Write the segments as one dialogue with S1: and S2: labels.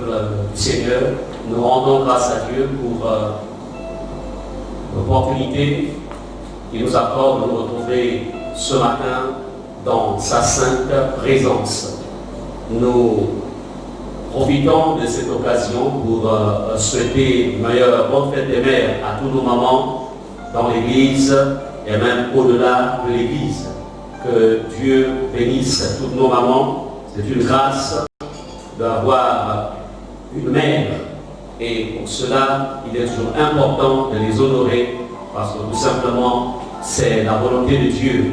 S1: peuple du Seigneur, nous rendons grâce à Dieu pour l'opportunité qu'il nous accorde de nous retrouver ce matin dans sa sainte présence. Nous profitons de cette occasion pour souhaiter une meilleure bonne fête des mères à tous nos mamans dans l'église et même au-delà de l'église. Que Dieu bénisse toutes nos mamans. C'est une grâce d'avoir une mère. Et pour cela, il est toujours important de les honorer parce que tout simplement, c'est la volonté de Dieu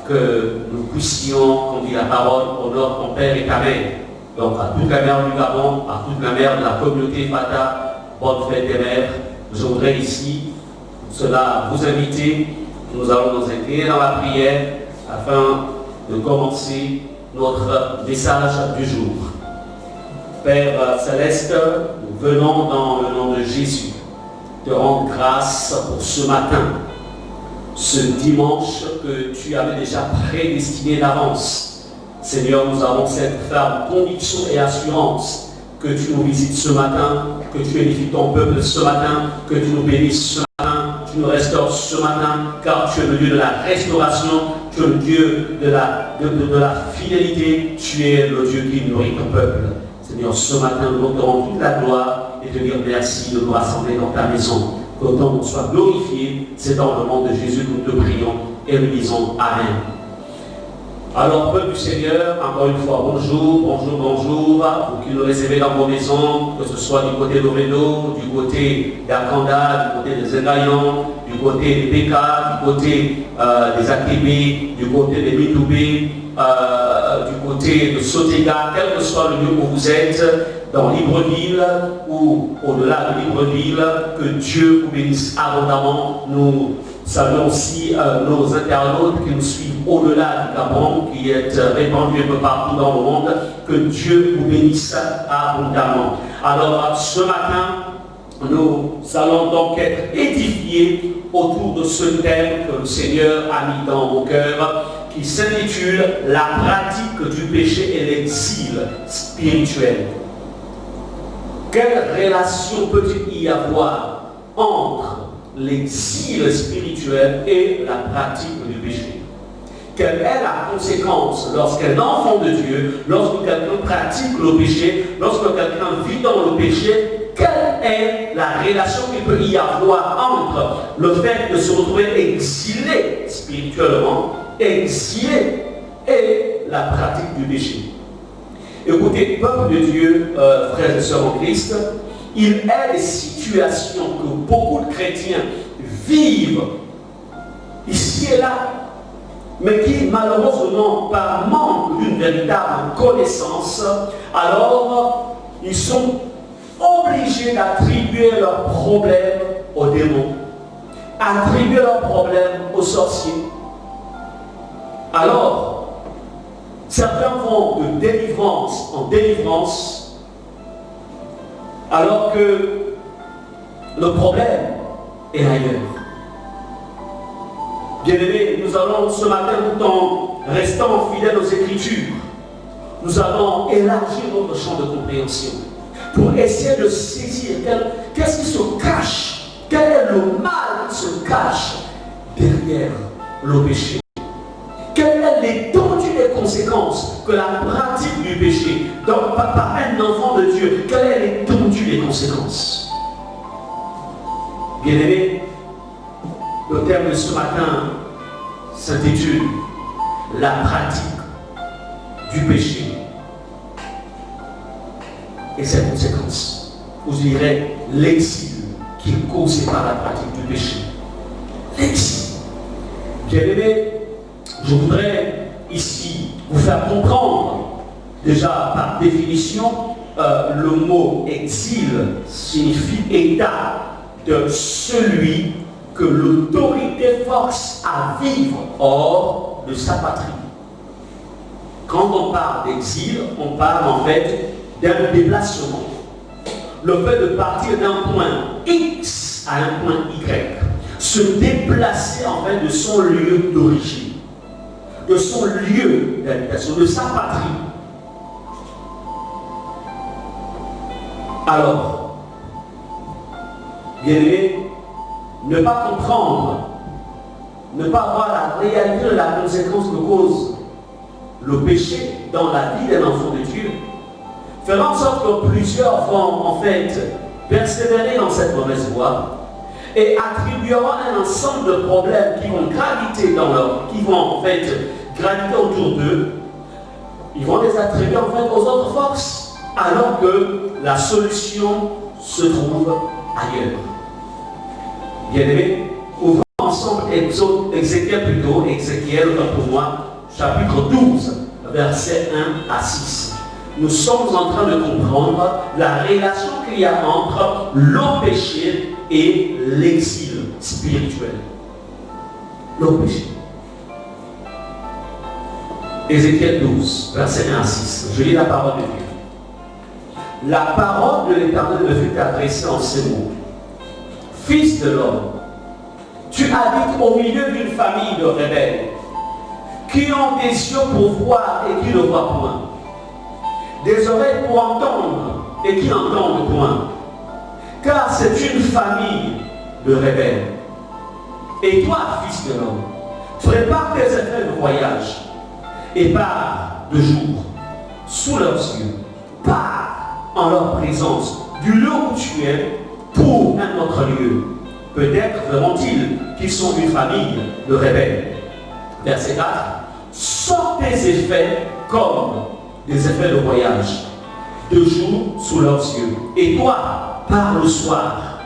S1: que nous puissions, comme dit la parole, honore ton père et ta mère. Donc à toute la mère du Gabon, à toute la mère de la communauté Fata, bonne fête des mères. Je voudrais ici, pour cela, vous inviter. Nous allons nous incliner dans la prière afin de commencer notre message du jour. Père Céleste, nous venons dans le nom de Jésus te rendre grâce pour ce matin, ce dimanche que tu avais déjà prédestiné d'avance. Seigneur, nous avons cette ferme conviction et assurance que tu nous visites ce matin, que tu édifies ton peuple ce matin, que tu nous bénisses ce matin, tu nous restaures ce matin, car tu es le Dieu de la restauration, tu es le Dieu de la fidélité, tu es le Dieu qui nourrit ton peuple. Seigneur, ce matin, nous te rendons toute la gloire et te dire merci de nous rassembler dans ta maison. Que ton nom soit glorifié, c'est dans le nom de Jésus que nous te prions et nous disons Amen. Alors, peuple du Seigneur, encore une fois, bonjour, bonjour, bonjour, pour qui nous recevez dans vos maisons, que ce soit du côté d'Oredo, du côté d'Akanda, du côté des Zégaillons, du côté des Béka, du côté des Akébé, du côté des Mitoubé, du côté de Sotega, quel que soit le lieu où vous êtes, dans Libreville ou au-delà de Libreville, que Dieu vous bénisse abondamment. Nous saluons aussi nos internautes qui nous suivent au-delà du Gabon, qui est répandu un peu partout dans le monde. Que Dieu vous bénisse abondamment. Alors ce matin, nous allons donc être édifiés autour de ce thème que le Seigneur a mis dans vos cœurs, qui s'intitule « La pratique du péché et l'exil spirituel ». Quelle relation peut-il y avoir entre l'exil spirituel et la pratique du péché? Quelle est la conséquence lorsqu'un enfant de Dieu, lorsque quelqu'un pratique le péché, lorsque quelqu'un vit dans le péché, quelle est la relation qu'il peut y avoir entre le fait de se retrouver exilé spirituellement, exilé, et la pratique du péché? Écoutez, peuple de Dieu, frères et sœurs en Christ, il est des situations que beaucoup de chrétiens vivent ici et là, mais qui malheureusement, par manque d'une véritable connaissance, alors ils sont obligés d'attribuer leurs problèmes aux démons, attribuer leurs problèmes aux sorciers. Alors, certains vont de délivrance en délivrance, alors que le problème est ailleurs. Bien-aimés, nous allons ce matin, tout en restant fidèles aux Écritures, nous allons élargir notre champ de compréhension pour essayer de saisir qu'est-ce qui se cache, quel est le mal qui se cache derrière le péché. Quelle est l'étendue des conséquences que la pratique du péché donc par un enfant de Dieu, quelle est l'étendue des conséquences? Bien-aimés, le terme de ce matin s'intitule « La pratique du péché et ses conséquences ». Vous direz l'exil qui est causé par la pratique du péché. L'exil. Bien-aimés, je voudrais ici vous faire comprendre, déjà par définition, le mot exil signifie état de celui que l'autorité force à vivre hors de sa patrie. Quand on parle d'exil, on parle en fait d'un déplacement. Le fait de partir d'un point X à un point Y, se déplacer en fait de son lieu d'origine, de son lieu d'habitation, de sa patrie. Alors, bien aimé, ne pas comprendre, ne pas avoir la réalité de la conséquence que cause le péché dans la vie d'un enfant de Dieu, fera en sorte que plusieurs vont en fait persévérer dans cette mauvaise voie et attribueront un ensemble de problèmes qui vont graviter qui vont en fait graviter autour d'eux. Ils vont les attribuer en fait aux autres forces, alors que la solution se trouve ailleurs. Bien aimé, ouvrons ensemble Ézéchiel, autant pour moi, chapitre 12, versets 1 à 6. Nous sommes en train de comprendre la relation qu'il y a entre le péché et l'exil spirituel. Le péché. Ézéchiel 12, versets 1 à 6. Je lis la parole de Dieu. La parole de l'Éternel me fut adressée en ces mots. Fils de l'homme, tu habites au milieu d'une famille de rebelles qui ont des yeux pour voir et qui ne voient point, des oreilles pour entendre et qui n'entendent point, car c'est une famille de rebelles. Et toi, fils de l'homme, prépare tes effets de voyage et pars de jour sous leurs yeux, pars en leur présence du lieu où tu es pour un autre lieu. Peut-être verront-ils qu'ils sont une famille de rebelles. Verset 4. Sont tes effets comme des effets de voyage, de jour sous leurs yeux. Et toi, pars le soir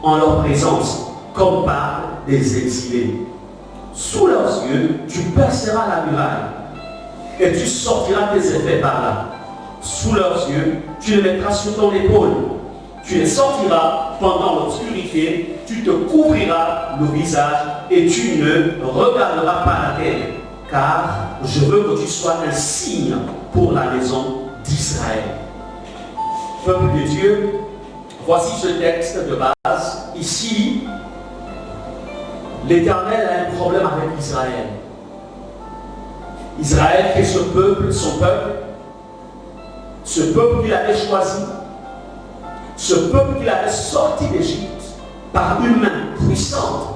S1: en leur présence, comme parlent des exilés. Sous leurs yeux, tu perceras la muraille et tu sortiras tes effets par là. Sous leurs yeux, tu les mettras sur ton épaule. Tu les sortiras pendant l'obscurité, tu te couvriras le visage et tu ne regarderas pas la terre, car je veux que tu sois un signe pour la maison d'Israël. Peuple de Dieu, voici ce texte de base. Ici, l'Éternel a un problème avec Israël. Israël qui est ce peuple, son peuple, ce peuple qu'il avait choisi, ce peuple qu'il avait sorti d'Égypte par une main puissante,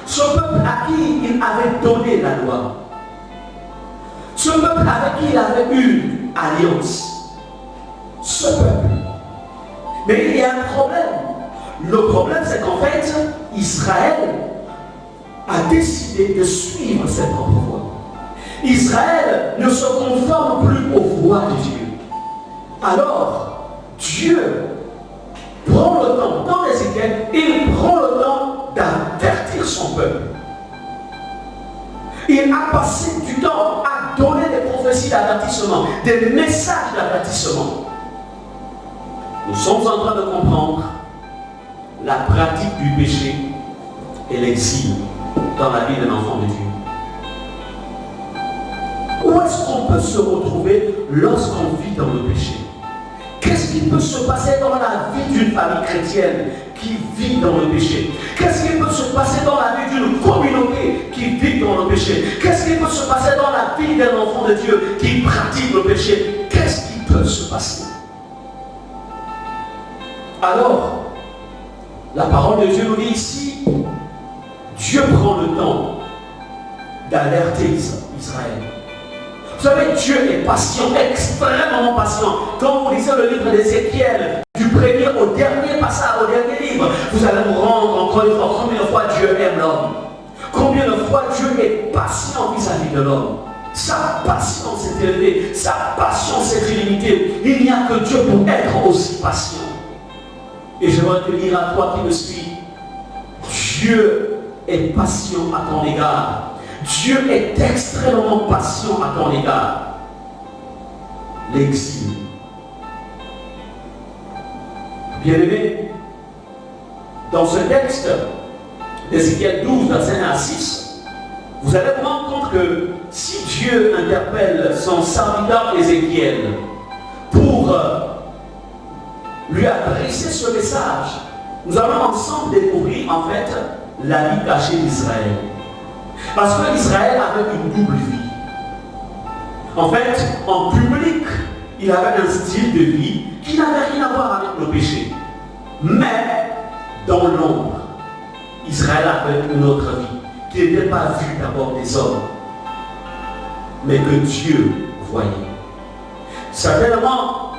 S1: ce peuple à qui il avait donné la loi, ce peuple avec qui il avait une alliance, ce peuple. Mais il y a un problème. Le problème, c'est qu'en fait, Israël a décidé de suivre cette propre voie. Israël ne se conforme plus aux voies de Dieu. Alors, Dieu prend le temps, dans Ézéchiel, il prend le temps d'avertir son peuple. Il a passé du temps à donner des prophéties d'avertissement, des messages d'avertissement. Nous sommes en train de comprendre la pratique du péché et l'exil dans la vie d'un enfant de Dieu. Où est-ce qu'on peut se retrouver lorsqu'on vit dans le péché? Qu'est-ce qui peut se passer dans la vie d'une famille chrétienne qui vit dans le péché? Qu'est-ce qui peut se passer dans la vie d'une communauté qui vit dans le péché? Qu'est-ce qui peut se passer dans la vie d'un enfant de Dieu qui pratique le péché? Qu'est-ce qui peut se passer? Alors, la parole de Dieu nous dit ici, Dieu prend le temps d'alerter Israël. Vous savez, Dieu est patient, extrêmement patient. Quand vous lisez le livre d'Ézéchiel, du premier au dernier passage, au dernier livre, vous allez vous rendre encore une fois combien de fois Dieu aime l'homme. Combien de fois Dieu est patient vis-à-vis de l'homme. Sa patience est élevée, sa patience est illimitée. Il n'y a que Dieu pour être aussi patient. Et je vais te dire à toi qui me suis, Dieu est patient à ton égard. Dieu est extrêmement patient à ton égard. L'exil. Bien-aimé, dans ce texte d'Ézéchiel 12, verset 1 à 6, vous allez vous rendre compte que si Dieu interpelle son serviteur Ézéchiel pour lui adresser ce message, nous allons ensemble découvrir en fait la vie cachée d'Israël. Parce que Israël avait une double vie. En fait, en public, il avait un style de vie qui qui n'avait rien à voir avec nos péchés. Mais, dans l'ombre, Israël avait une autre vie, qui n'était pas vue d'abord des hommes, mais que Dieu voyait. Certainement,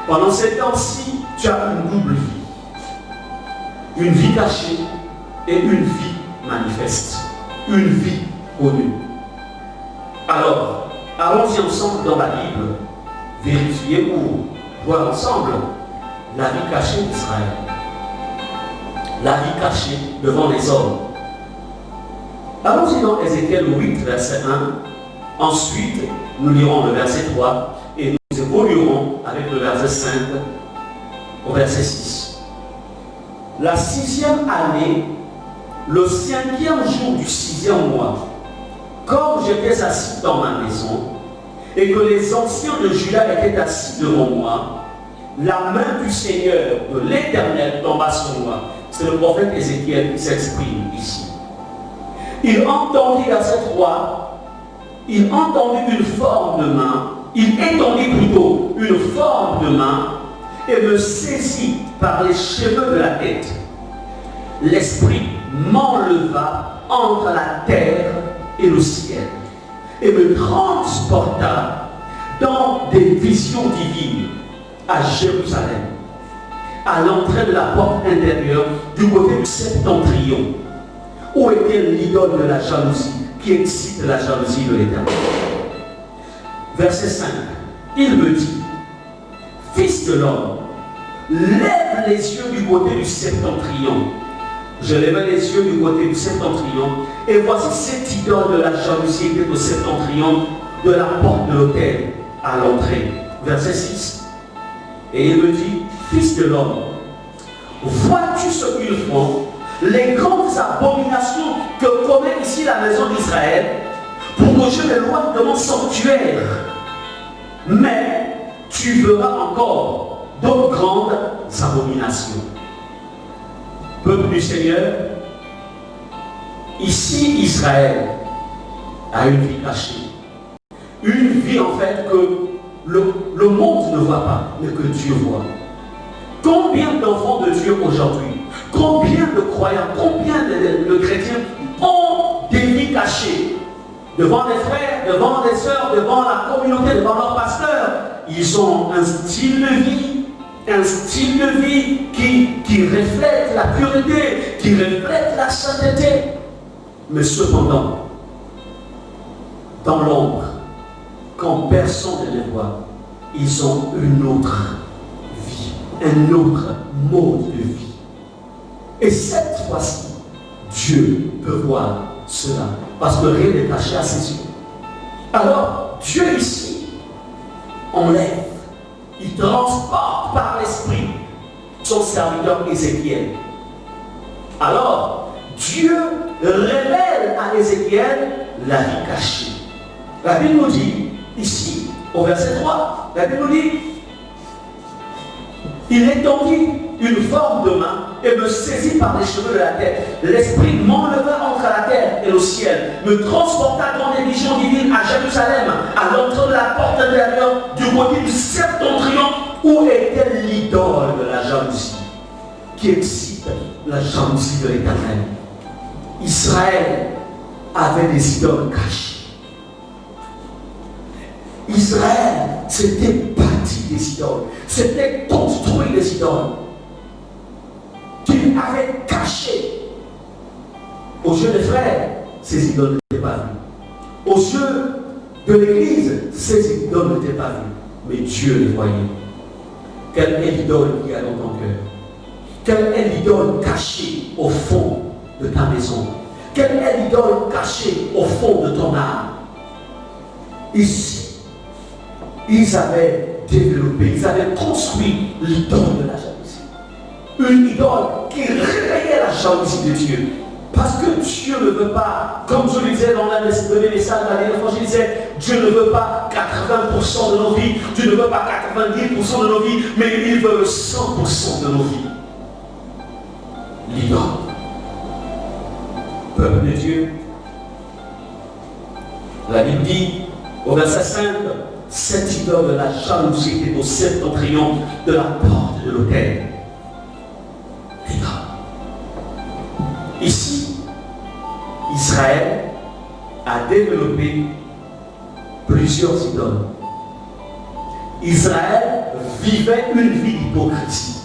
S1: pendant ces temps-ci, tu as une double vie. Une vie cachée et une vie manifeste. Une vie connue. Alors, allons-y ensemble dans la Bible, vérifier ou voir ensemble la vie cachée d'Israël. La vie cachée devant les hommes. Allons-y dans Ézéchiel 8, verset 1. Ensuite, nous lirons le verset 3 et nous évoluerons avec le verset 5 au verset 6. La 6e année, le 5e jour du 6e mois, comme j'étais assis dans ma maison et que les anciens de Juda étaient assis devant moi, la main du Seigneur, de l'Éternel, tomba sur moi. C'est le prophète Ézéchiel qui s'exprime ici. Il entendit, verset 3, il entendit une forme de main, il étendit plutôt une forme de main et me saisit par les cheveux de la tête. L'Esprit m'enleva entre la terre et le ciel et me transporta dans des visions divines à Jérusalem, à l'entrée de la porte intérieure du côté du septentrion, où était l'idole de la jalousie qui excite la jalousie de l'Éternel. Verset 5, il me dit, fils de l'homme, lève les yeux du côté du septentrion. Je levai les yeux du côté du septentrion, et voici cette idole de la jalousie qui était au septentrion de la porte de l'autel à l'entrée. Verset 6. Et il me dit, fils de l'homme, vois-tu ce qu'ils font, les grandes abominations que commet ici la maison d'Israël pour que je m'éloigne de mon sanctuaire? Mais tu verras encore d'autres grandes abominations. Peuple du Seigneur, ici Israël a une vie cachée. Une vie en fait que le monde ne voit pas, mais que Dieu voit. Combien d'enfants de Dieu aujourd'hui, combien de croyants, combien de chrétiens ont des vies cachées devant les frères, devant les sœurs, devant la communauté, devant leur pasteur? Ils ont un style de vie qui reflète la pureté, qui reflète la sainteté. Mais cependant, dans l'ombre, quand personne ne les voit, ils ont une autre vie, un autre mode de vie. Et cette fois-ci, Dieu peut voir cela, parce que rien n'est caché à ses yeux. Alors, Dieu ici enlève, il transporte par l'Esprit son serviteur Ézéchiel. Alors, Dieu révèle à Ézéchiel la vie cachée. La Bible nous dit, ici, au verset 3, la Bible nous dit, il étendit une forme de main et me saisit par les cheveux de la tête. L'Esprit m'enleva entre la terre et le ciel, me transporta dans des visions divines à Jérusalem, à l'entrée de la porte intérieure du côté du septentrion, où était l'idole de la jalousie, qui excite la jalousie de l'Éternel. Israël avait des idoles cachées. Israël s'était bâti des idoles, s'était construit des idoles qu'il avait cachées. Aux yeux des frères, ces idoles n'étaient pas vues. Aux yeux de l'Église, ces idoles n'étaient pas vues. Mais Dieu les voyait. Quelle est l'idole qui a dans ton cœur? Quelle est l'idole cachée au fond de ta maison? Quelle est l'idole cachée au fond de ton âme? Ici, ils avaient développé, ils avaient construit l'idole de la jalousie. Une idole qui réveillait la jalousie de Dieu. Parce que Dieu ne veut pas, comme je le disais dans le message de la dernière fois, je disais, Dieu ne veut pas 80% de nos vies, Dieu ne veut pas 90% de nos vies, mais il veut 100% de nos vies. L'idole. Peuple de Dieu, la Bible dit, au verset 5, cette idole de la jalousie était au septentrion de la porte de l'autel. Les gars, ici, Israël a développé plusieurs idoles. Israël vivait une vie d'hypocrisie.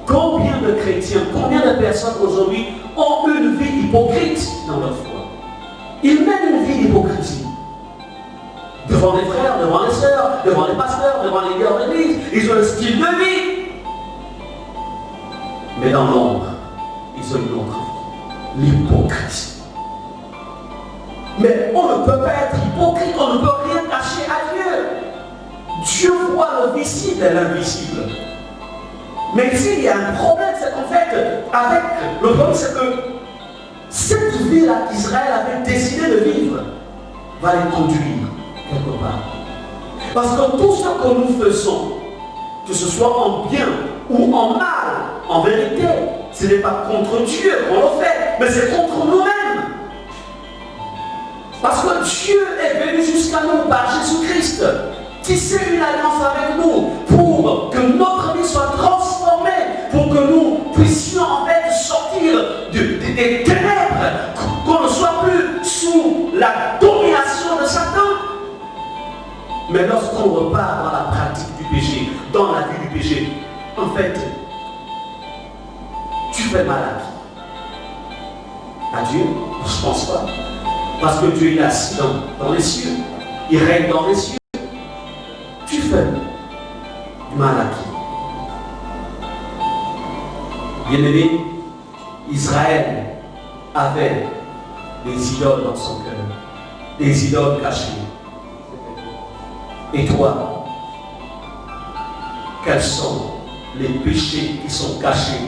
S1: Combien de chrétiens, combien de personnes aujourd'hui ont une vie hypocrite dans leur foi? Ils mènent une vie d'hypocrisie. Devant les frères, devant les sœurs, devant les pasteurs, devant les leaders d'église, ils ont un style de vie. Mais dans l'ombre, ils ont une autre vie. L'hypocrisie. Mais on ne peut pas être hypocrite, on ne peut rien cacher à Dieu. Dieu voit le visible et l'invisible. Mais ici, il y a un problème, c'est qu'en fait, avec le problème, c'est que cette vie-là qu'Israël avait décidé de vivre va les conduire quelque part. Parce que tout ce que nous faisons, que ce soit en bien ou en mal, en vérité, ce n'est pas contre Dieu qu'on le fait, mais c'est contre nous-mêmes. Parce que Dieu est venu jusqu'à nous par Jésus-Christ, tisser une alliance avec nous pour que notre vie soit transformée, pour que nous puissions en fait sortir des ténèbres, qu'on ne soit plus sous la domination de Satan. Mais lorsqu'on repart dans la pratique du péché, dans la vie du péché, en fait, tu fais mal à Dieu. Je ne pense pas. Parce que Dieu est assis dans les cieux. Il règne dans les cieux. Tu fais du mal à qui? Bien-aimé, Israël avait des idoles dans son cœur. Des idoles cachées. Et toi, quels sont les péchés qui sont cachés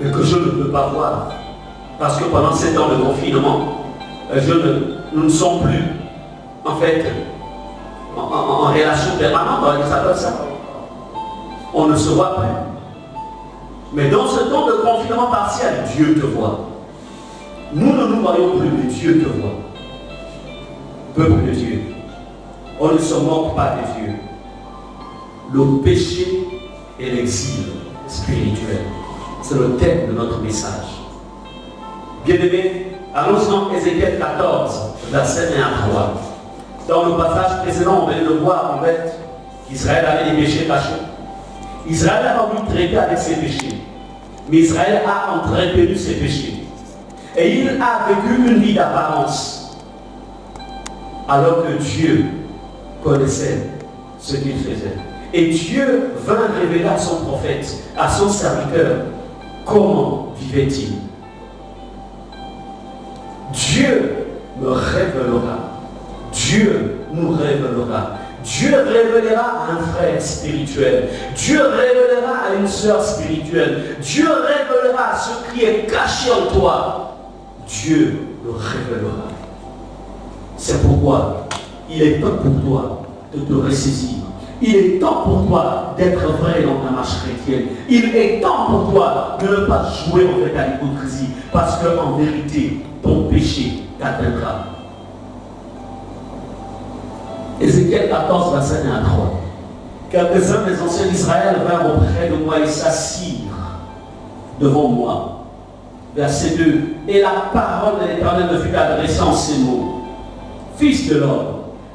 S1: et que je ne peux pas voir? Parce que pendant 7 ans de confinement, nous ne sommes plus, en fait, en relation permanente, on va dire ça comme ça. On ne se voit plus. Mais dans ce temps de confinement partiel, Dieu te voit. Nous ne nous voyons plus, mais Dieu te voit. Peuple de Dieu, on ne se moque pas de Dieu. Le péché et l'exil spirituel, c'est le thème de notre message. Bien-aimés, allons dans Ézéchiel 14, verset 1 à 3. Dans le passage précédent, on vient de voir en fait qu'Israël avait des péchés cachés. Israël a voulu traiter avec ses péchés. Mais Israël a entretenu ses péchés. Et il a vécu une vie d'apparence. Alors que Dieu connaissait ce qu'il faisait. Et Dieu vint révéler à son prophète, à son serviteur, comment vivait-il. Dieu me révélera. Dieu nous révélera. Dieu révélera à un frère spirituel. Dieu révélera à une sœur spirituelle. Dieu révélera ce qui est caché en toi. Dieu le révélera. C'est pourquoi il est temps pour toi de te ressaisir. Il est temps pour toi d'être vrai dans ta marche chrétienne. Il est temps pour toi de ne pas jouer en fait à l'hypocrisie. Parce qu'en vérité, ton péché t'atteindra. Ézéchiel 14, verset 1 à 3. Quelques-uns des anciens d'Israël vinrent auprès de moi et s'assirent devant moi. Verset 2. Et la parole de l'Éternel me fut adressée en ces mots. Fils de l'homme,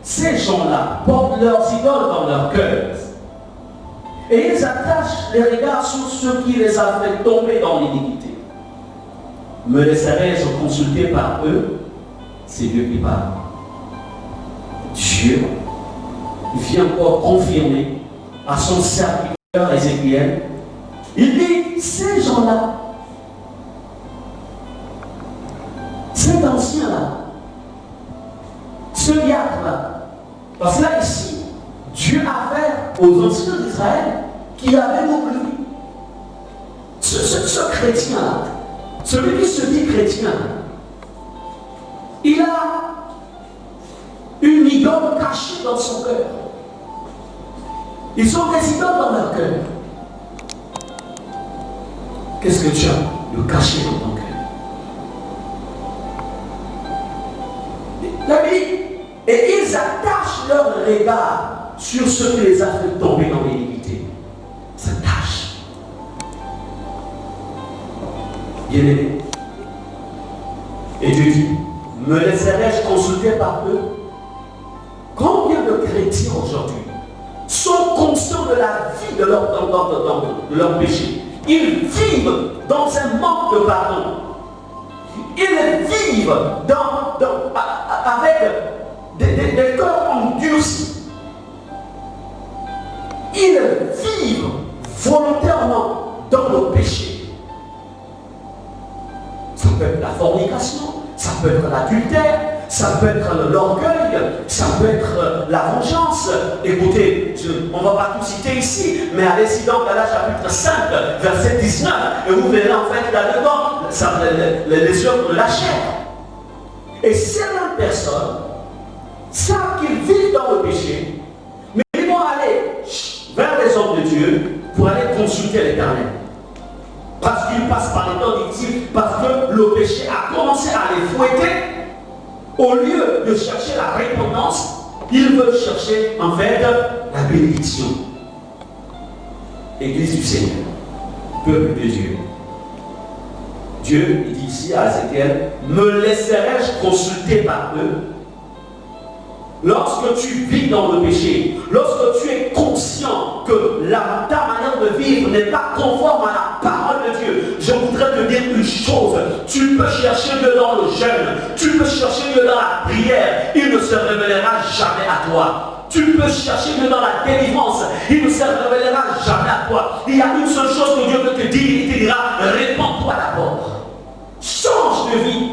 S1: ces gens-là portent leurs idoles dans leur cœur. Et ils attachent les regards sur ceux qui les a fait tomber dans l'iniquité. Me laisserai-je consulter par eux? C'est Dieu qui parle. Dieu vient encore confirmer à son serviteur Ézéchiel. Il dit, ces gens-là, cet ancien-là, ce diacre-là, parce que là, ici, Dieu a affaire aux anciens d'Israël qui avaient oublié. Ce chrétien-là, celui qui se dit chrétien, il a une idole cachée dans son cœur. Ils ont des idoles dans leur cœur. Qu'est-ce que tu as de caché dans ton cœur? La Bible Et ils attachent leur regard sur ce qui les a fait tomber dans l'iniquité. Ça tâche. Bien-aimé. Et Dieu dit, me laisserai-je consulter par eux? Combien de chrétiens aujourd'hui sont conscients de la vie de leur péché? Ils vivent dans un manque de pardon. Ils vivent avec des corps endurcis. Ils vivent volontairement dans le péché. Ça peut être la fornication, ça peut être l'adultère, ça peut être l'orgueil, ça peut être la vengeance. Écoutez, on ne va pas tout citer ici, mais allez-y donc à la chapitre 5, verset 19, et vous verrez en fait là-dedans les œuvres de la chair. Et certaines personnes savent qu'ils vivent dans le péché, mais ils vont aller vers les hommes de Dieu pour aller consulter l'Éternel. Parce qu'ils passent par les temps difficiles, parce que le péché a commencé à les fouetter. Au lieu de chercher la repentance, ils veulent chercher en fait la bénédiction. Église du Seigneur, peuple de Dieu. Dieu, il dit ici à Ézéchiel, me laisserai-je consulter par eux? Lorsque tu vis dans le péché, lorsque tu es conscient que ta manière de vivre n'est pas conforme à la parole de Dieu, je voudrais te dire une chose. Tu peux chercher Dieu dans le jeûne, tu peux chercher Dieu dans la prière, il ne se révélera jamais à toi. Tu peux chercher Dieu dans la délivrance, il ne se révélera jamais à toi. Il y a une seule chose que Dieu veut te dire, il te dira, répands-toi d'abord. Change de vie.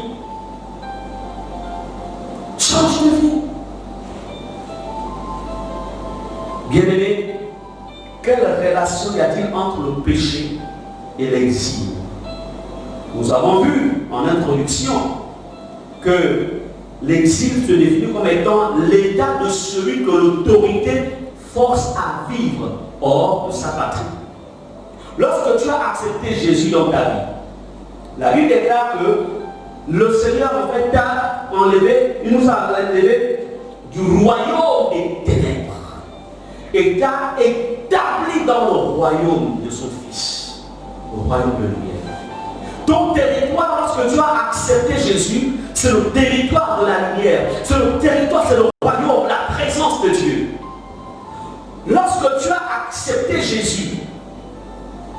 S1: Change de vie. Bien-aimé, quelle relation y a-t-il entre le péché et l'exil? Nous avons vu en introduction que l'exil se définit comme étant l'état de celui que l'autorité force à vivre hors de sa patrie. Lorsque tu as accepté Jésus dans ta vie, la Bible déclare que le Seigneur en fait t'a enlevé, il nous a enlevé du royaume des ténèbres et t'a établi dans le royaume de son Fils, le royaume de lumière. Ton territoire, lorsque tu as accepté Jésus, c'est le territoire de la lumière, c'est le territoire, c'est le royaume, la présence de Dieu. Lorsque tu as accepté Jésus,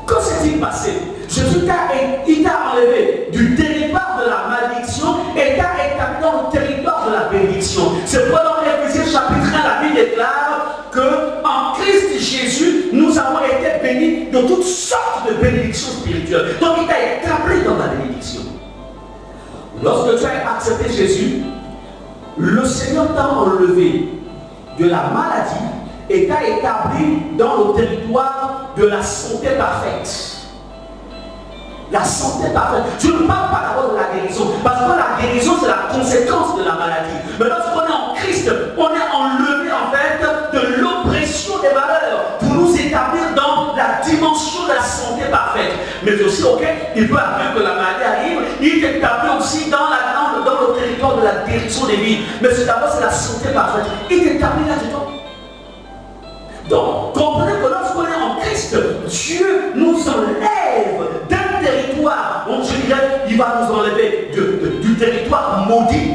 S1: que s'est-il passé? Jésus t'a enlevé du territoire de la malédiction et t'a établi dans le territoire de la bénédiction. C'est pourquoi dans Éphésiens chapitre 1, la Bible déclare qu'en Christ Jésus, nous avons été bénis de toutes sortes de bénédictions spirituelles. Donc il t'a établi dans la bénédiction. Lorsque tu as accepté Jésus, le Seigneur t'a enlevé de la maladie et t'a établi dans le territoire de la santé parfaite. La santé parfaite. Je ne parle pas d'abord de la guérison, parce que la guérison c'est la conséquence de la maladie. Mais lorsqu'on est en Christ, on est enlevé en fait de l'oppression des malheurs pour nous établir dans la dimension de la santé parfaite. Mais aussi, ok, il peut arriver que la maladie arrive, il t'établit aussi dans le territoire de la direction des vies. Mais d'abord c'est la santé parfaite. Il t'établit là-dedans. Donc, comprenez que lorsqu'on est en Christ, Dieu nous enlève d'un territoire, donc je dirais, il va nous enlever du territoire maudit.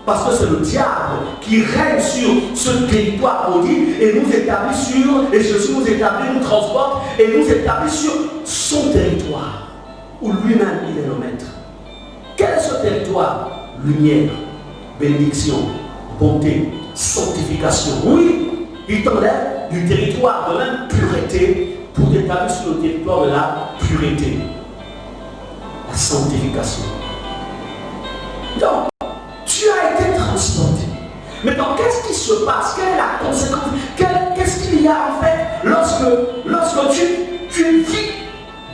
S1: Parce que c'est le diable qui règne sur ce territoire maudit et nous établit sur, et Jésus nous établit, nous transporte et nous établit sur son territoire, où lui-même il est le maître. Quel est ce territoire? Lumière, bénédiction, bonté, sanctification. Oui, il t'enlève du territoire de l'impureté pour t'établir sur le territoire de la pureté. La sanctification. Donc, tu as été transporté. Maintenant, qu'est-ce qui se passe? Quelle est la conséquence? Qu'est-ce qu'il y a en fait lorsque tu vis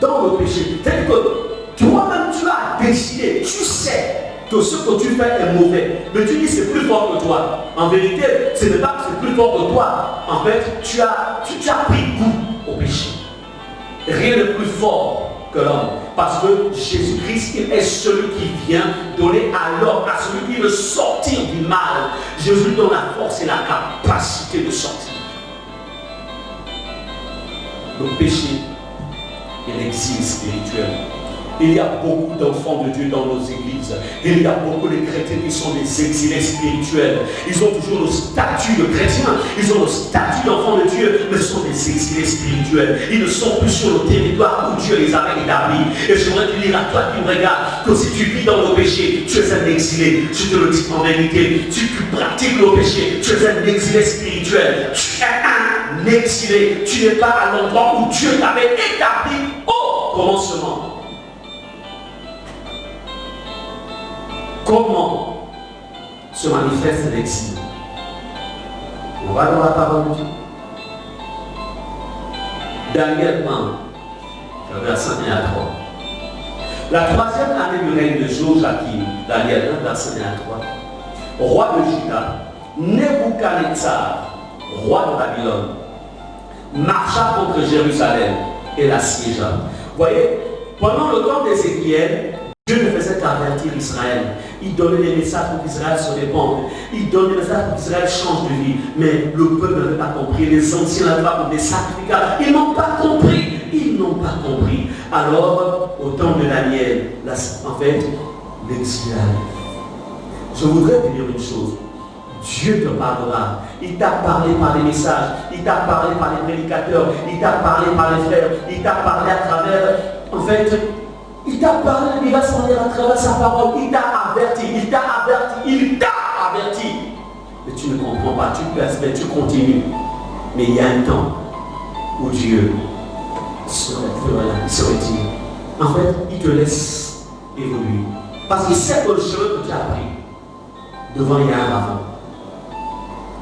S1: dans le péché? C'est-à-dire que toi-même tu as décidé, tu sais que ce que tu fais est mauvais. Mais tu dis c'est plus fort que toi. En vérité, ce n'est pas que c'est plus fort que toi. En fait, tu as pris goût au péché. Rien de plus fort que l'homme. Parce que Jésus-Christ, il est celui qui vient donner à l'homme, à celui qui veut sortir du mal. Jésus donne la force et la capacité de sortir. Le péché et l'exil spirituel. Il y a beaucoup d'enfants de Dieu dans nos églises. Il y a beaucoup de chrétiens qui sont des exilés spirituels. Ils ont toujours le statut de chrétien. Ils ont le statut d'enfants de Dieu, mais ce sont des exilés spirituels. Ils ne sont plus sur le territoire où Dieu les avait établis. Et j'aimerais te dire à toi qui me regardes que si tu vis dans le péché, tu es un exilé. Je te le dis en vérité. Si tu pratiques le péché, tu es un exilé spirituel. Tu es un exilé. Tu n'es pas à l'endroit où Dieu t'avait établi au commencement. Comment se manifeste l'exil? On va dans la parole de Dieu. Daniel 1, verset 1 à 3. La troisième année du règne de Joachim, Daniel 1, verset 1 à 3. Roi de Juda, Nebuchadnezzar, roi de Babylone, marcha contre Jérusalem et l'assiégea. Vous voyez, pendant le temps d'Ézéchiel, Dieu ne faisait qu'avertir Israël. Il donnait des messages pour qu'Israël se répande. Il donnait des messages pour qu'Israël change de vie. Mais le peuple n'avait pas compris. Les anciens n'avaient pas compris. Les sacrificateurs, ils n'ont pas compris. Ils n'ont pas compris. Alors, au temps de Daniel, en fait, l'exil arrive. Je voudrais te dire une chose. Dieu te parlera. Il t'a parlé par les messages. Il t'a parlé par les prédicateurs. Il t'a parlé par les frères. Il t'a parlé à travers, en fait, il t'a parlé, il va s'en aller à travers sa parole. Il t'a averti, il t'a averti, il t'a averti. Mais tu ne comprends pas, tu persévères, tu continues. Mais il y a un temps où Dieu se retire. En fait, il te laisse évoluer. Parce qu'il sait que le chemin que tu as pris, devant il y a un ravin.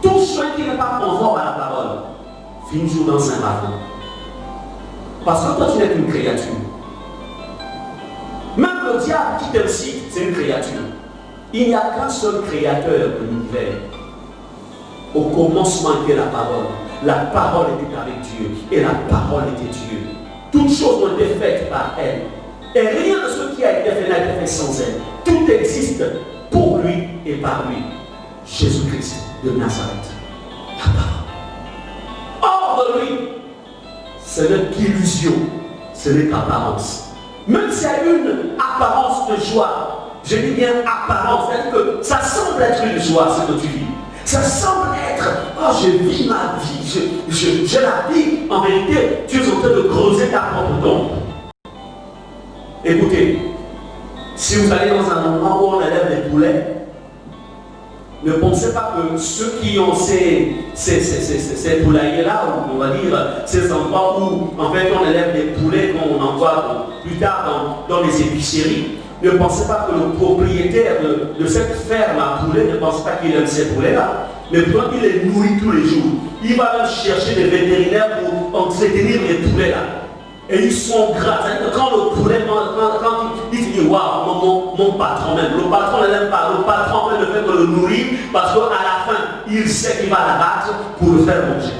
S1: Tout chemin qui n'est pas conforme à la parole, finit toujours dans un ravin. Parce que toi, tu n'es qu'une créature. Même le diable qui t'incite, c'est une créature. Il n'y a qu'un seul créateur de l'univers. Au commencement était la parole. La parole était avec Dieu. Et la parole était Dieu. Toutes choses ont été faites par elle. Et rien de ce qui a été fait n'a été fait sans elle. Tout existe pour lui et par lui. Jésus-Christ de Nazareth. La parole. Hors de lui, ce n'est qu'illusion. Ce n'est qu'apparence. Même s'il y a une apparence de joie, je dis bien apparence, c'est-à-dire que ça semble être une joie ce que tu vis. Ça semble être, oh je vis ma vie, je la vis. En vérité, tu es en train de creuser ta propre tombe. Écoutez, si vous allez dans un endroit où on élève des poulets, ne pensez pas que ceux qui ont ces poulaillers-là, ou on va dire ces endroits où en fait on élève des poulets qu'on envoie plus tard dans les épiceries, ne pensez pas que le propriétaire de cette ferme à poulets ne pense pas qu'il aime ces poulets-là. Mais pourtant il les nourrit tous les jours. Il va même chercher des vétérinaires pour entretenir les poulets-là. Et ils sont gras. Quand le poulet, quand il se dit waouh, mon patron même, le patron ne l'aime pas, le patron ne fait que le nourrir parce qu'à la fin, il sait qu'il va l'abattre pour le faire manger.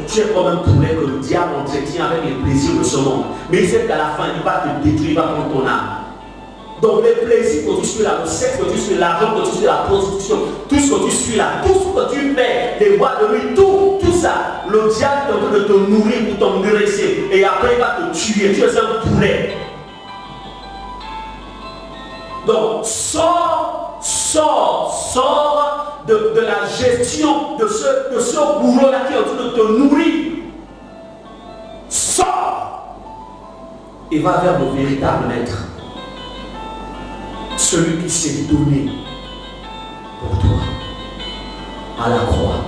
S1: Tu es comme un poulet que le diable entretient avec les plaisirs de ce monde. Mais il sait qu'à la fin, il va te détruire, il va prendre ton âme. Donc les plaisirs que tu suis là, le sexe que tu suis, l'argent que tu suis, la prostitution, tout ce que tu suis là, tout ce que tu fais, les voies de nuit, tout ça, le diable est en train de te nourrir pour t'engraisser. Et après il va te tuer, tu es un poulet. Donc sors de la gestion de ce bourreau-là qui est en train de te nourrir. Sors et va vers le véritable maître. Celui qui s'est donné pour toi à la croix.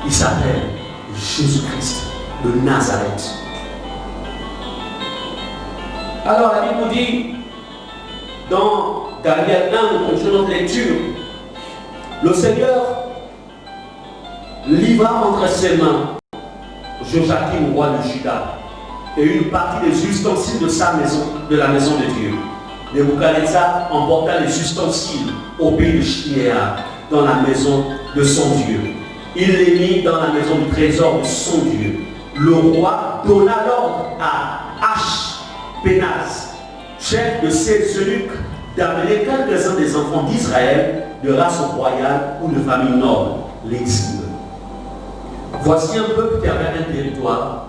S1: Il s'appelle Jésus-Christ de Nazareth. Alors la Bible nous dit dans Daniel 1, nous continuons notre lecture, le Seigneur livra entre ses mains Joachim, roi de Juda, et une partie des ustensiles de sa maison, de la maison de Dieu. Nebuchadnezzar emporta les ustensiles au pays de Shinéar, dans la maison de son Dieu. Il les mit dans la maison du trésor de son Dieu. le roi donna l'ordre à Ashpenaz, chef de ses eunuques, d'amener quelques-uns des enfants d'Israël de race royale ou de famille noble, l'exil. Voici un peuple qui avait un territoire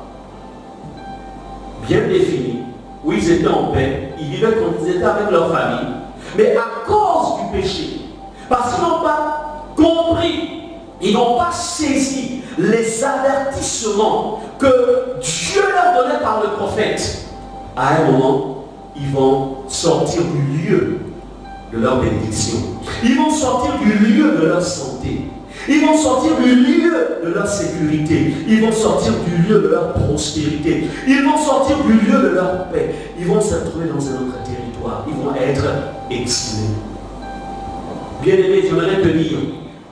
S1: bien défini, où ils étaient en paix, ils vivaient comme ils étaient avec leur famille, mais à cause du péché, parce qu'ils n'ont pas compris, ils n'ont pas saisi les avertissements que Dieu leur donnait par le prophète, à un moment, ils vont sortir du lieu de leur bénédiction. Ils vont sortir du lieu de leur santé. Ils vont sortir du lieu de leur sécurité. Ils vont sortir du lieu de leur prospérité. Ils vont sortir du lieu de leur paix. Ils vont se trouver dans un autre territoire. Ils vont être exilés. Bien-aimé, j'aimerais te dire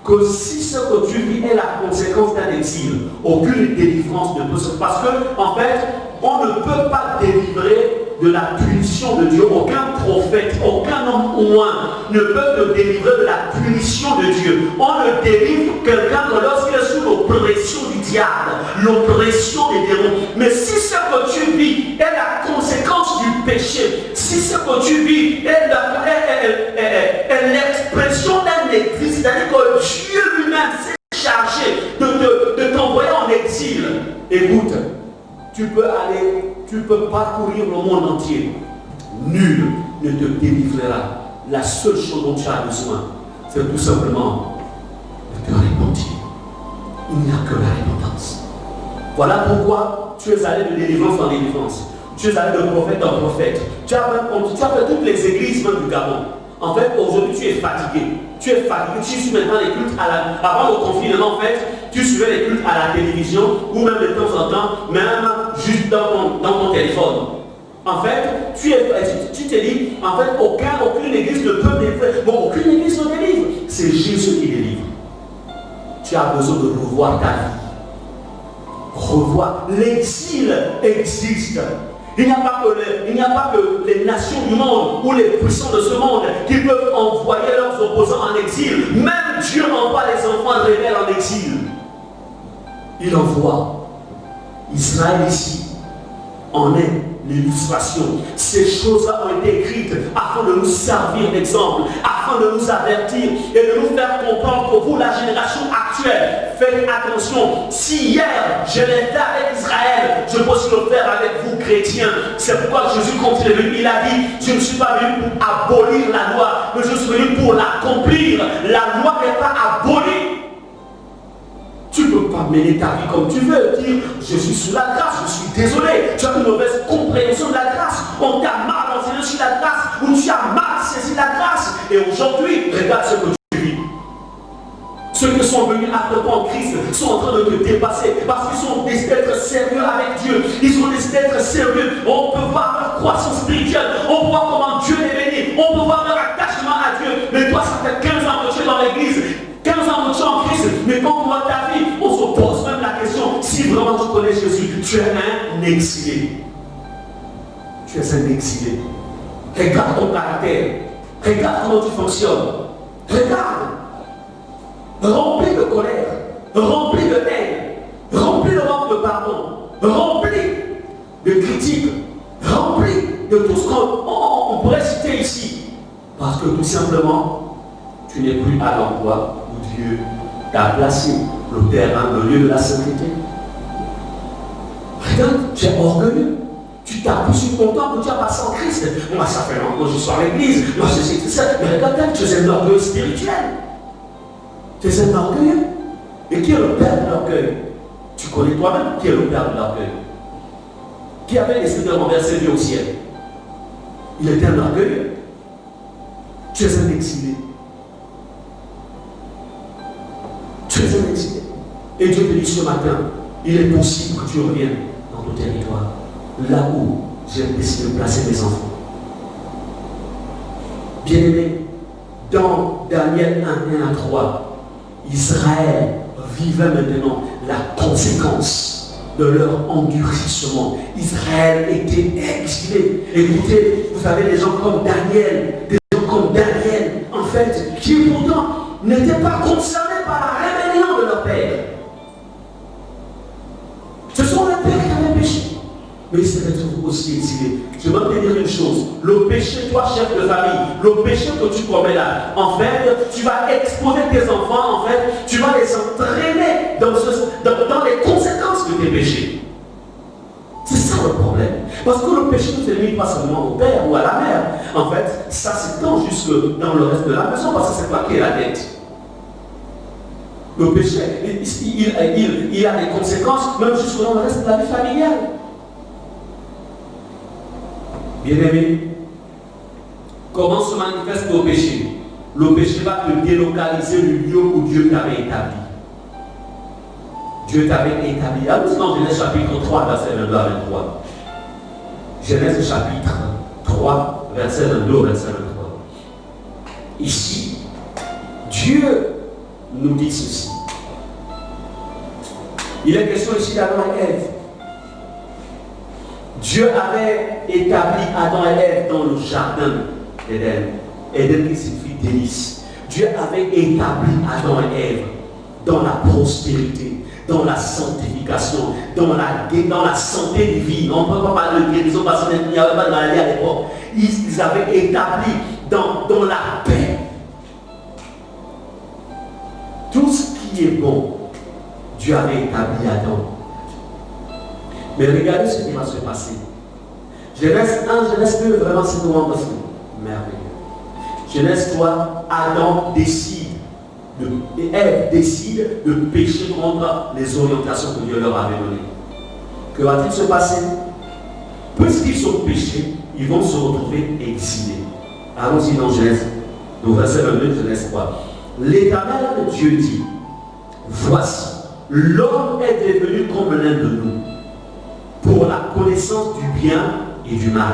S1: que si ce que tu vis est la conséquence d'un exil, aucune délivrance ne peut se passer. Parce que, en fait, on ne peut pas délivrer de la punition de Dieu. Aucun prophète, aucun homme au moins ne peut te délivrer de la punition de Dieu. On ne délivre quelqu'un que lorsqu'il est sous l'oppression du diable, l'oppression des démons. Mais si ce que tu vis est la conséquence du péché, si ce que tu vis est l'expression d'un exil, c'est-à-dire que Dieu lui-même s'est chargé de t'envoyer en exil, écoute, tu peux parcourir le monde entier. Nul ne te délivrera. La seule chose dont tu as besoin, c'est tout simplement de te repentir. Il n'y a que la repentance. Voilà pourquoi tu es allé de délivrance en délivrance. Tu es allé de prophète en prophète. Tu as fait toutes les églises même du Gabon. En fait, aujourd'hui, tu es fatigué. Tu es fatigué. Tu suis maintenant les cultes avant le confinement, en fait, tu suivais les cultes à la télévision ou même de temps en temps, même juste dans ton téléphone. En fait, tu te dis, en fait, aucune église ne peut délivrer. Bon, aucune église ne délivre. C'est Jésus qui délivre. Tu as besoin de revoir ta vie. Revoir. L'exil existe. Il n'y a pas que les nations du monde ou les puissants de ce monde qui peuvent envoyer leurs opposants en exil. Même Dieu envoie les enfants rebelles en exil. Il envoie. Israël ici en est l'illustration. Ces choses-là ont été écrites afin de nous servir d'exemple, afin de nous avertir et de nous faire comprendre que vous, la génération actuelle, faites attention. Si hier je l'ai fait avec Israël, je peux aussi le faire avec vous chrétiens. C'est pourquoi Jésus, quand il est venu, il a dit, je ne suis pas venu pour abolir la loi, mais je suis venu pour l'accomplir. La loi n'est pas abolie. Tu ne peux pas mener ta vie comme tu veux, dire je suis sous la grâce, je suis désolé, tu as une mauvaise compréhension de la grâce, on t'a mal enseigné sur la grâce, ou tu as mal saisi la grâce. Et aujourd'hui, regarde ce que tu vis. Ceux qui sont venus après toi en Christ sont en train de te dépasser parce qu'ils ont décidé d'être sérieux avec Dieu. Ils ont décidé d'être sérieux. On peut voir leur croissance spirituelle, on peut voir comment Dieu les bénit, on peut voir leur attachement à Dieu. Mais toi, ça fait 15 ans que tu es dans l'église. 15 ans que tu es en Christ, mais quand on voit ta vie, on se pose même la question, si vraiment tu connais Jésus, tu es un exilé. Tu es un exilé. Regarde ton caractère. Regarde comment tu fonctionnes. Regarde. Rempli de colère, rempli de haine, rempli de manque de pardon, rempli de critiques, rempli de tout ce qu'on pourrait citer ici. Parce que tout simplement, tu n'es plus à l'endroit où Dieu t'a placé, le terrain, le lieu de la sainteté. Regarde, tu es orgueilleux. Tu t'appuies sur ton temps que tu as passé en Christ. Moi, ça fait longtemps que je suis à l'église. Moi, je sais tout ça. Mais regarde, tu es un orgueil spirituel. Tu es un orgueilleux. Et qui est le père de l'orgueil? Tu connais toi-même qui est le père de l'orgueil. Qui avait décidé de renverser Dieu au ciel? Il était un orgueilleux. Tu es un exilé. Tu es un exilé. Et Dieu te dit ce matin, il est possible que tu reviennes dans ton territoire, là où j'ai décidé de placer mes enfants. Bien-aimés, dans Daniel 1, 1 à 3, Israël vivait maintenant la conséquence de leur endurcissement. Israël était exilé. Écoutez, vous avez des gens comme Daniel, en fait, qui pourtant n'étaient pas concernés par la rébellion de leur père. Ce sont les mais il se retrouve aussi exilé. Je vais te dire une chose, le péché, toi chef de famille, le péché que tu commets là, en fait, tu vas exposer tes enfants, en fait, tu vas les entraîner dans les conséquences de tes péchés. C'est ça le problème. Parce que le péché ne se limite pas seulement au père ou à la mère. En fait, ça s'étend jusque dans le reste de la maison, parce que c'est toi qui es la tête. Le péché, il a des conséquences même jusque dans le reste de la vie familiale. Bien-aimé, comment se manifeste le péché? Le péché va te délocaliser du lieu où Dieu t'avait établi. Dieu t'avait établi. Allons dans Genèse chapitre 3, verset 22 à 23. Genèse chapitre 3, verset 22 à 23. Ici, Dieu nous dit ceci. Il est question ici d'Adam et Ève. Dieu avait établi Adam et Ève dans le jardin d'Éden. Éden qui signifie délice. Dieu avait établi Adam et Ève dans la prospérité, dans la sanctification, dans la santé divine. On ne peut pas parler de guérison parce qu'il n'y avait pas de maladie à l'époque. Ils avaient établi dans la paix. Tout ce qui est bon, Dieu avait établi Adam. Mais regardez ce qui va se passer. Genèse 1, Genèse 2, vraiment c'est vraiment merveilleux. Genèse 3, Adam décide, et Ève décide de pécher contre les orientations que Dieu leur avait données. Que va-t-il se passer? Puisqu'ils sont péchés, ils vont se retrouver exilés. Allons-y dans Genèse, au verset 22, Genèse 3. L'Éternel Dieu dit, voici, l'homme est devenu comme l'un de nous, pour la connaissance du bien et du mal.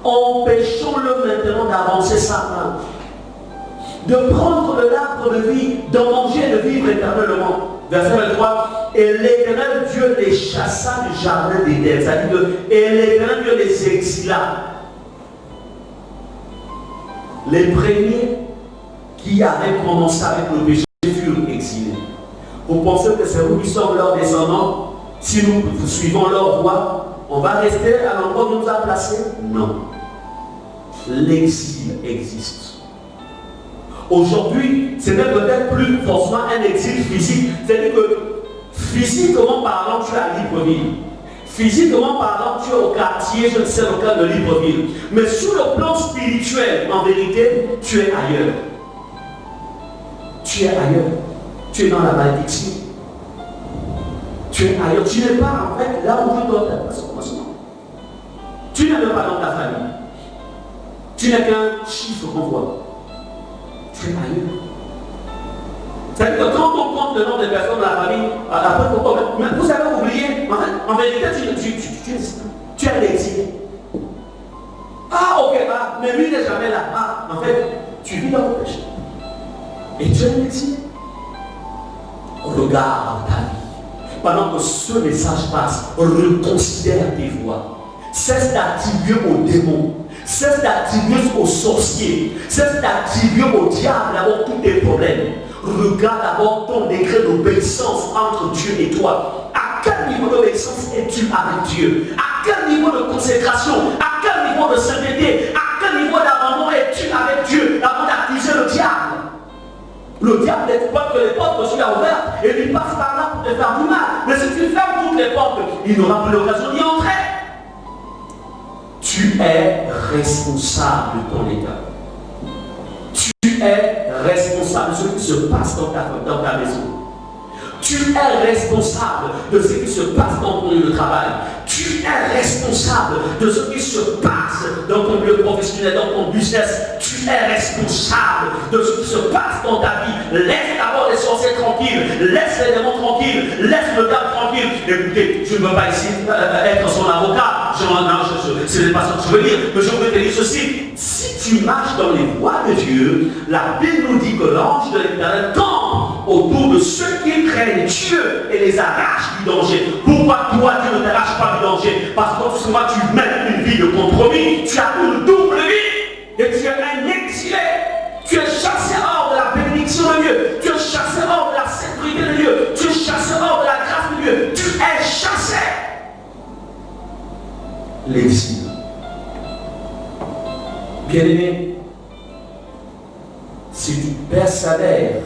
S1: Empêchons-le maintenant d'avancer sa main, de prendre de l'arbre de vie, d'en manger et de vivre éternellement. Verset 23. Et l'Éternel Dieu les chassa du jardin d'Éden. C'est-à-dire que et l'Éternel Dieu les exila. Les premiers qui avaient commencé avec le péché furent exilés. Vous pensez que c'est nous qui sommes leurs descendants? Si nous suivons leur voie, on va rester à l'endroit où on nous a placés? Non. L'exil existe. Aujourd'hui, ce n'est peut-être plus forcément un exil physique. C'est-à-dire que physiquement parlant, tu es à Libreville. Physiquement parlant, tu es au quartier, je ne sais lequel de Libreville. Mais sur le plan spirituel, en vérité, tu es ailleurs. Tu es ailleurs. Tu es dans la malédiction. Tu es ailleurs. Tu n'es pas en fait là où tu dois être. Tu n'es même pas dans ta famille. Tu n'es qu'un chiffre qu'on voit. Tu es ailleurs. C'est-à-dire que quand on compte le nombre de personnes dans la famille, après vous avez oublié, en vérité, tu es l'exilé. Ah, ok, mais lui n'est jamais là. Ah, en fait, tu vis dans le péché. Et tu es l'exilé. Regarde ta vie. Pendant que ce message passe, reconsidère tes voies. Cesse d'attribuer aux démons. Cesse d'attribuer aux sorciers. Cesse d'attribuer au diable d'abord tous tes problèmes. Regarde d'abord ton degré d'obéissance entre Dieu et toi. À quel niveau d'obéissance es-tu avec Dieu? À quel niveau de consécration? À quel niveau de sainteté? À quel niveau d'abandon es-tu avec Dieu avant d'accuser le diable? Le diable n'exploite que les portes que tu as ouvertes et il passe par là pour te faire du mal. Mais si tu fermes toutes les portes, il n'aura plus l'occasion d'y entrer. Tu es responsable de ton état. Tu es responsable de ce qui se passe dans ta maison. Tu es responsable de ce qui se passe dans ton lieu de travail. Tu es responsable de ce qui se passe dans ton lieu professionnel, dans ton business. Tu es responsable de ce qui se passe dans ta vie. Laisse d'abord les sorciers tranquilles. Laisse les démons tranquilles. Laisse le diable tranquille. Écoutez, je ne veux pas ici être son avocat. Ce n'est pas ce que je veux dire. Mais je veux te dire ceci. Si tu marches dans les voies de Dieu, la Bible nous dit que l'ange de l'Éternel campe autour de ceux qui craignent Dieu et les arrache du danger. Pourquoi toi Dieu ne t'arrache pas du danger? Parce que souvent tu mènes une vie de compromis, tu as une double vie et tu es un exilé. Tu es chassé hors de la bénédiction de Dieu, tu es chassé hors de la sécurité de Dieu, tu es chassé hors de la grâce de Dieu, tu es chassé. l'exil. Bien-aimé, si tu persévères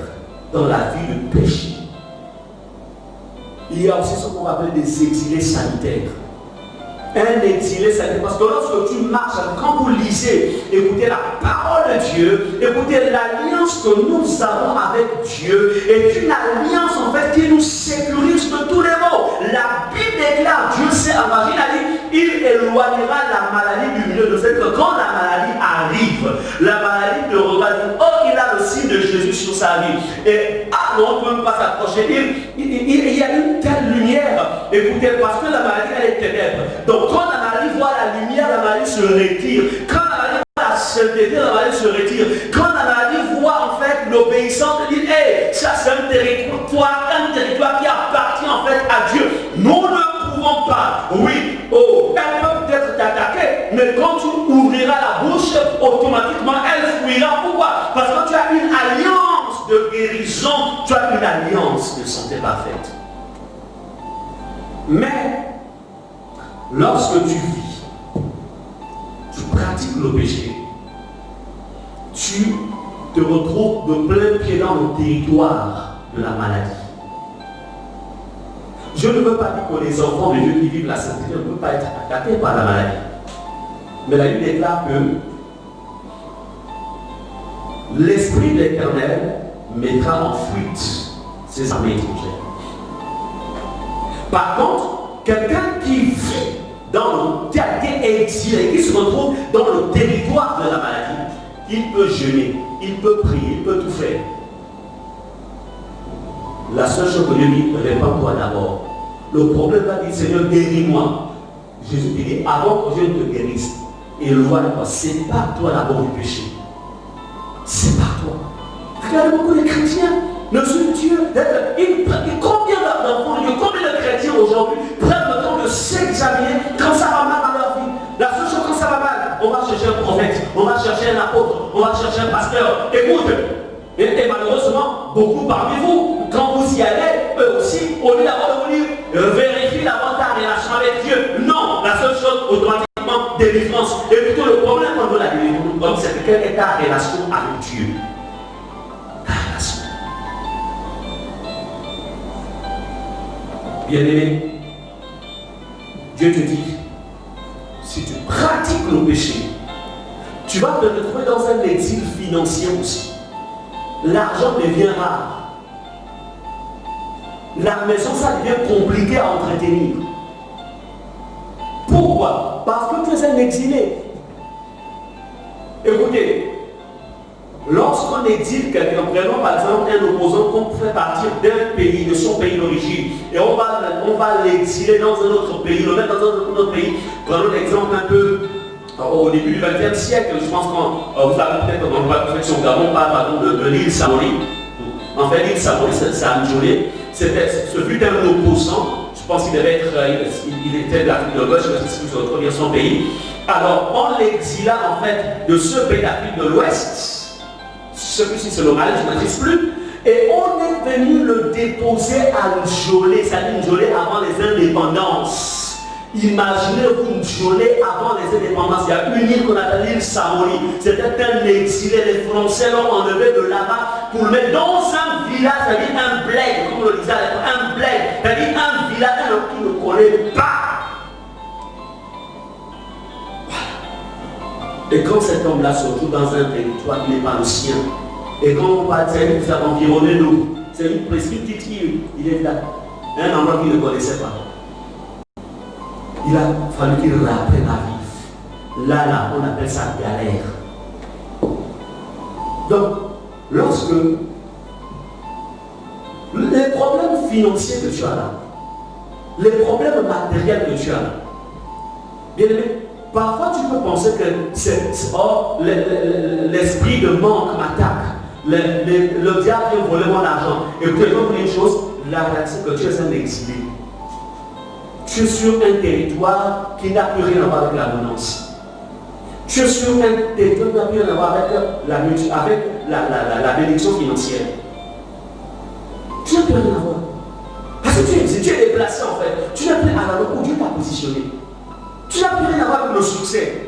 S1: dans la vie de péché, il y a aussi ce qu'on appelle des exilés sanitaires. Un exilé sanitaire, parce que lorsque tu marches, quand vous lisez, écoutez la parole de Dieu, écoutez l'alliance que nous avons avec Dieu, est une alliance en fait qui nous sécurise de tous les maux. La Bible déclare, Dieu sait, imagine, il éloignera la maladie du milieu de cette que quand la maladie arrive, la maladie te regarde, oh, il a le signe de Jésus sur sa vie. Et on ne peut même pas s'approcher. Il y a une telle lumière. Écoutez, parce que la maladie, elle est ténèbre. Donc quand la maladie voit la lumière, la maladie se retire. Quand la maladie voit la sainteté, la maladie se retire. Quand la maladie voit en fait l'obéissance, elle dit, hey, ça c'est un territoire qui appartient en fait à Dieu. Nous ne pouvons pas. Oui, oh, elle peut peut-être t'attaquer, mais quand tu ouvriras la bouche, automatiquement elle fuira. Pourquoi? Parce que tu as une alliance de guérison, tu as une alliance de santé parfaite. Mais lorsque tu vis, tu pratiques le péché, tu te retrouves de plein pied dans le territoire de la maladie. Je ne veux pas dire que les enfants de Dieu qui vivent la sainteté ne peuvent pas être attaqués par la maladie. Mais la Bible déclare que l'Esprit de l'Éternel mettra en fuite ses armées étrangères. Par contre, quelqu'un qui vit qui a été exilé, qui se retrouve dans le territoire de la maladie, il peut jeûner, il peut prier, il peut tout faire. La seule chose que Dieu dit, répands-toi d'abord. Le problème va dire, Seigneur, guéris-moi. Jésus dit, avant que Dieu ne te guérisse, éloigne-toi, sépare-toi d'abord du péché. Sépare-toi. Regardez beaucoup de chrétiens, le Dieu, combien d'enfants, combien de chrétiens aujourd'hui prennent le temps de s'examiner quand ça va mal dans leur vie. La seule chose quand ça va mal, on va chercher un prophète, on va chercher un apôtre, on va chercher un pasteur. Écoute, et malheureusement, beaucoup parmi vous, quand vous y allez, eux aussi, au lieu d'avoir de vous dire, vérifie d'abord ta relation avec Dieu. Non, la seule chose, automatiquement, délivrance. Et plutôt le problème quand on veut la délivrance, c'est quelle est ta relation avec Dieu. Ta relation. Bien-aimé, Dieu te dit, si tu pratiques le péché, tu vas te retrouver dans un exil financier aussi. L'argent devient rare. La maison, ça devient compliqué à entretenir. Pourquoi? Parce que tu es un exilé. Écoutez, lorsqu'on exile quelqu'un, prenons par exemple un opposant qu'on fait partir d'un pays, de son pays d'origine, et on va l'exiler dans un autre pays, le mettre dans un autre pays. Prenons l'exemple un peu au début du XXe siècle, je pense que vous avez peut-être dans le réflexion au Gabon, par exemple de l'île Samori. En fait, l'île Samori, c'est Anjolé. Ce fut un opposant, je pense qu'il était de l'Afrique de l'Ouest, je ne sais pas si vous retrouvez son pays. Alors, on l'exila en fait de ce pays d'Afrique de l'Ouest, celui-ci c'est le Mali, je ne maîtrise plus, et on est venu le déposer à Njolé, c'est-à-dire Njolé avant les indépendances. Imaginez-vous Njolé avant les indépendances. Il y a une île qu'on appelle l'île Samori. C'était un exilé. Les Français l'ont enlevé de là-bas pour le mettre dans un village, c'est-à-dire un bled, comme on le disait, un bled, c'est-à-dire un village qui ne connaît pas. Voilà. Et quand cet homme-là se retrouve dans un territoire qui n'est pas le sien, et quand on parle, c'est lui qui a environné nous, c'est une petite île, il est là, un endroit qu'il ne connaissait pas. Il a fallu qu'il réapprenne à vivre. Là, on appelle ça galère. Donc, lorsque les problèmes financiers que tu as là, les problèmes matériels que tu as là, bien aimé, parfois tu peux penser que l'esprit de manque m'attaque. Le diable vient voler mon argent. Et puis, je vais vous dire une chose, la réalité c'est que tu es un exilé. Tu es sur un territoire qui n'a plus rien à voir avec l'abondance. Tu es sur un territoire qui n'a plus rien à voir avec la bénédiction financière. Tu n'as plus rien à voir. Parce que tu es déplacé en fait. Tu n'es plus à la où Dieu t'a positionné. Tu Tu n'as plus rien à voir avec le succès.